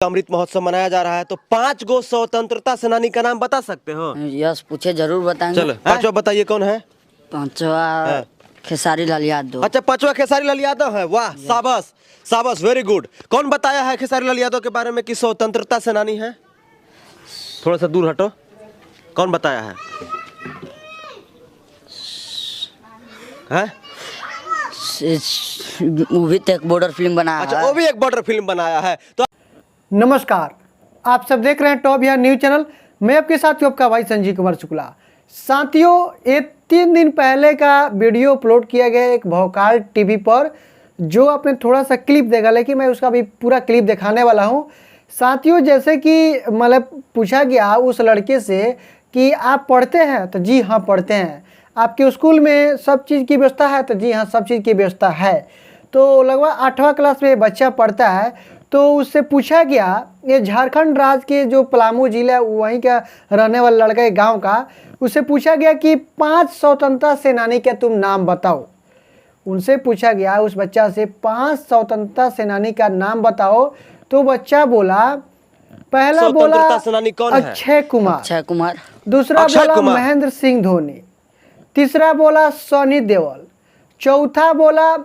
अमृत महोत्सव मनाया जा रहा है, तो 5 गो स्वतंत्रता सेनानी का नाम बता सकते हो? यस, पूछे जरूर बताएंगे। चलो पांचवा बताइए, कौन है? पांचवा खेसारी लाल यादव। अच्छा, पांचवा खेसारी लाल यादव है। वाह, शाबाश शाबाश, वेरी गुड। कौन बताया है खेसारी लाल यादव के बारे में कि स्वतंत्रता सेनानी है? थोड़ा सा दूर हटो, कौन बताया है? वो भी तो एक बॉर्डर फिल्म बनाया अच्छा, है। वो भी एक बॉर्डर फिल्म बनाया है। तो नमस्कार, आप सब देख रहे हैं टॉप बिहार न्यूज चैनल। मैं आपके साथ हूं आपका भाई संजीव कुमार शुक्ला। साथियों, ये 3 दिन पहले का वीडियो अपलोड किया गया एक भोकाल टीवी पर, जो आपने थोड़ा सा क्लिप देखा, लेकिन मैं उसका भी पूरा क्लिप दिखाने वाला हूं। साथियों, जैसे कि मतलब पूछा गया उस लड़के से कि आप पढ़ते हैं, तो जी हाँ पढ़ते हैं। आपके स्कूल में सब चीज़ की व्यवस्था है, तो जी हाँ सब चीज़ की व्यवस्था है। तो लगभग 8वां क्लास में बच्चा पढ़ता है। तो उससे पूछा गया, ये झारखंड राज्य के जो पलामू जिला है वहीं का रहने वाला लड़का है, गांव का। उससे पूछा गया कि 5 स्वतंत्रता सेनानी के तुम नाम बताओ। उनसे पूछा गया उस बच्चा से 5 स्वतंत्रता सेनानी का नाम बताओ। तो बच्चा बोला, पहला बोला अक्षय कुमार, दूसरा बोला महेंद्र सिंह धोनी, तीसरा बोला सनी देओल, चौथा बोला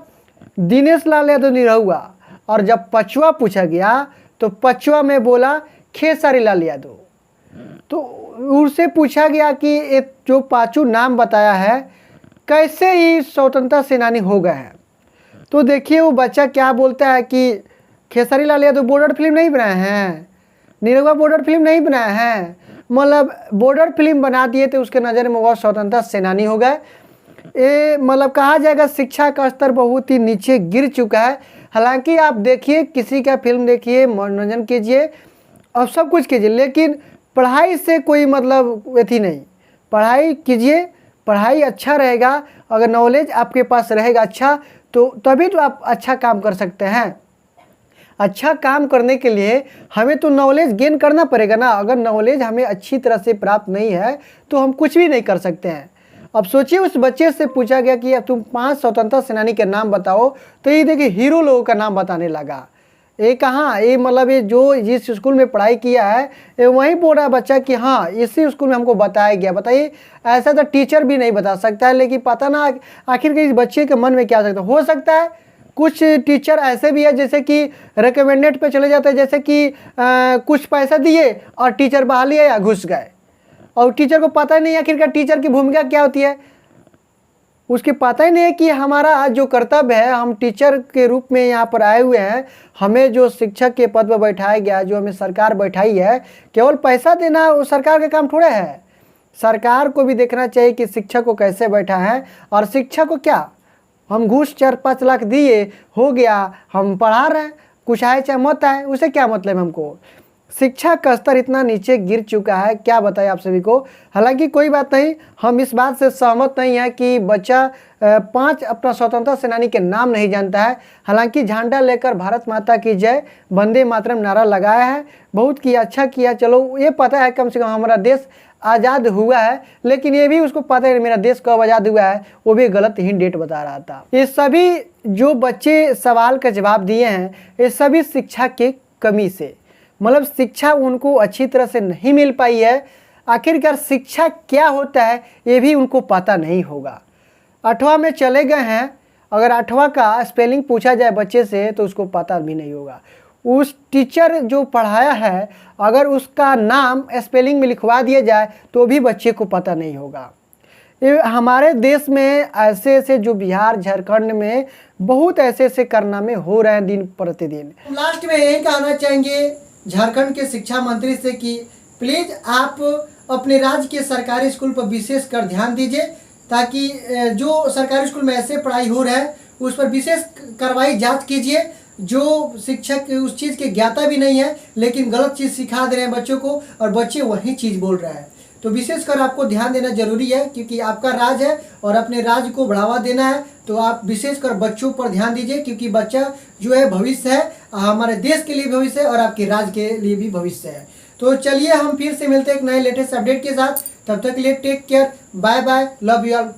दिनेश लाल यादव निरहुआ, और जब 5वां पूछा गया तो 5वां में बोला खेसारी लाल यादव। तो उससे पूछा गया कि ये जो 5 नाम बताया है कैसे ही स्वतंत्रता सेनानी हो गए हैं। तो देखिए वो बच्चा क्या बोलता है कि खेसारी लाल यादव बॉर्डर फिल्म नहीं बनाए हैं, निरहुआ बॉर्डर फिल्म नहीं बनाए हैं, मतलब बॉर्डर फिल्म बना दिए तो उसके नज़र में वो स्वतंत्रता सेनानी हो गए। ये मतलब कहा जाएगा शिक्षा का स्तर बहुत ही नीचे गिर चुका है। हालांकि आप देखिए, किसी का फिल्म देखिए, मनोरंजन कीजिए और सब कुछ कीजिए, लेकिन पढ़ाई से कोई मतलब अथी नहीं। पढ़ाई कीजिए, पढ़ाई अच्छा रहेगा। अगर नॉलेज आपके पास रहेगा अच्छा, तो तभी तो आप अच्छा काम कर सकते हैं। अच्छा काम करने के लिए हमें तो नॉलेज गेन करना पड़ेगा ना। अगर नॉलेज हमें अच्छी तरह से प्राप्त नहीं है तो हम कुछ भी नहीं कर सकते हैं। अब सोचिए, उस बच्चे से पूछा गया कि अब तुम 5 स्वतंत्रता सेनानी के नाम बताओ, तो ये देखिए हीरो लोगों का नाम बताने लगा। ये कहाँ, ये मतलब ये जो जिस स्कूल में पढ़ाई किया है ये वहीं बोल रहा है बच्चा कि हाँ इसी स्कूल में हमको बताया गया। बताइए, ऐसा तो टीचर भी नहीं बता सकता है। लेकिन पता ना आखिर के इस बच्चे के मन में क्या हो सकता है। कुछ टीचर ऐसे भी है जैसे कि रिकमेंडेड पे चले जाते हैं, जैसे कि कुछ पैसा दिए और टीचर बहाली है या घुस गए, और टीचर को पता ही नहीं आखिरकार टीचर की भूमिका क्या होती है। उसके पता ही नहीं है कि हमारा जो कर्तव्य है, हम टीचर के रूप में यहाँ पर आए हुए हैं, हमें जो शिक्षक के पद पर बैठाया गया, जो हमें सरकार बैठाई है, केवल पैसा देना वो सरकार का काम थोड़ा है। सरकार को भी देखना चाहिए कि शिक्षक को कैसे बैठा है। और शिक्षक को क्या, हम घूस 4-5 लाख दिए, हो गया, हम पढ़ा रहे हैं, कुछ आए चाहे मत आए, उसे क्या मतलब हमको। शिक्षा का स्तर इतना नीचे गिर चुका है, क्या बताएं आप सभी को। हालांकि कोई बात नहीं, हम इस बात से सहमत नहीं है कि बच्चा 5 अपना स्वतंत्रता सेनानी के नाम नहीं जानता है। हालांकि झंडा लेकर भारत माता की जय, वंदे मातरम नारा लगाया है, बहुत किया, अच्छा किया। चलो ये पता है कम से कम हमारा देश आज़ाद हुआ है, लेकिन ये भी उसको पता है मेरा देश कब आज़ाद हुआ है, वो भी गलत ही डेट बता रहा था। ये सभी जो बच्चे सवाल का जवाब दिए हैं, ये सभी शिक्षा की कमी से, मतलब शिक्षा उनको अच्छी तरह से नहीं मिल पाई है। आखिरकार शिक्षा क्या होता है ये भी उनको पता नहीं होगा। 8वां में चले गए हैं, अगर 8वां का स्पेलिंग पूछा जाए बच्चे से तो उसको पता भी नहीं होगा। उस टीचर जो पढ़ाया है अगर उसका नाम स्पेलिंग में लिखवा दिया जाए तो भी बच्चे को पता नहीं होगा। ये हमारे देश में ऐसे ऐसे जो बिहार झारखंड में बहुत ऐसे ऐसे कारनामे हो रहे हैं दिन प्रतिदिन। लास्ट में यही कहना चाहेंगे झारखंड के शिक्षा मंत्री से कि प्लीज़ आप अपने राज्य के सरकारी स्कूल पर विशेष कर ध्यान दीजिए, ताकि जो सरकारी स्कूल में ऐसे पढ़ाई हो रहा है उस पर विशेष कार्रवाई जांच कीजिए। जो शिक्षक उस चीज़ के ज्ञाता भी नहीं है लेकिन गलत चीज़ सिखा दे रहे हैं बच्चों को, और बच्चे वही चीज़ बोल रहे हैं। तो विशेषकर आपको ध्यान देना जरूरी है, क्योंकि आपका राज है और अपने राज्य को बढ़ावा देना है। तो आप विशेषकर बच्चों पर ध्यान दीजिए, क्योंकि बच्चा जो है भविष्य है, हमारे देश के लिए भविष्य है और आपके राज्य के लिए भी भविष्य है। तो चलिए हम फिर से मिलते हैं एक नए लेटेस्ट अपडेट के साथ। तब तक के लिए take care, bye bye, love you all.